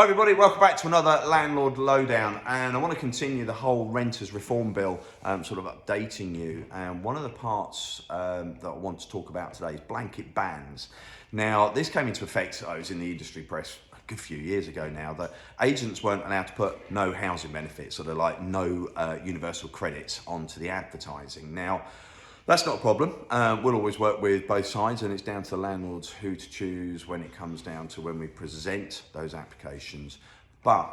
Hi everybody, welcome back to another Landlord Lowdown, and I want to continue the whole Renters Reform Bill, sort of updating you. And one of the parts that I want to talk about today is blanket bans. Now, this came into effect, I was in the industry press a good few years ago now, that agents weren't allowed to put no housing benefits, sort of like no universal credits onto the advertising. Now, that's not a problem. We'll always work with both sides, and it's down to the landlords who to choose when it comes down to when we present those applications. But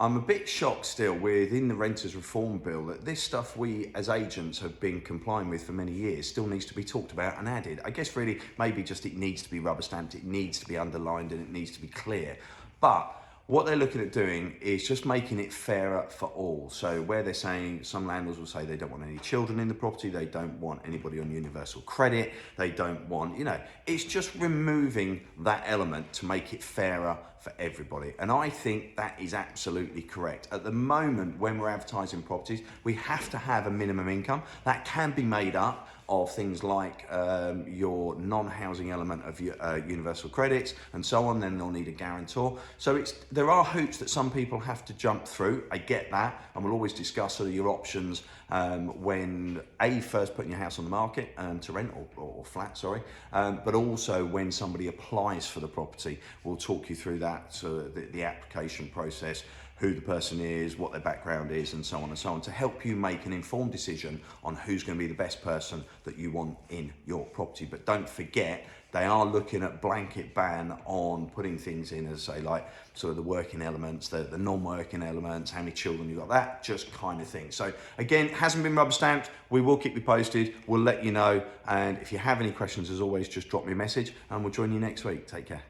I'm a bit shocked still within the Renters Reform Bill that this stuff we as agents have been complying with for many years still needs to be talked about and added. I guess really maybe just it needs to be rubber stamped, it needs to be underlined, and it needs to be clear. But what they're looking at doing is just making it fairer for all. So where they're saying, some landlords will say they don't want any children in the property, they don't want anybody on universal credit, they don't want, it's just removing that element to make it fairer for everybody. And I think that is absolutely correct. At the moment, when we're advertising properties, we have to have a minimum income. That can be made up of things like your non-housing element of your universal credits and so on. Then they'll need a guarantor. So there are hoops that some people have to jump through. I get that, and we'll always discuss sort of your options when first putting your house on the market to rent or flat, sorry, but also when somebody applies for the property. We'll talk you through that, so the application process, who the person is, what their background is, and so on, to help you make an informed decision on who's going to be the best person that you want in your property. But don't forget, they are looking at blanket ban on putting things in, as I say, like sort of the working elements, the non-working elements, how many children you got, that just kind of thing. So again, it hasn't been rubber stamped. We will keep you posted. We'll let you know. And if you have any questions, as always, just drop me a message and we'll join you next week. Take care.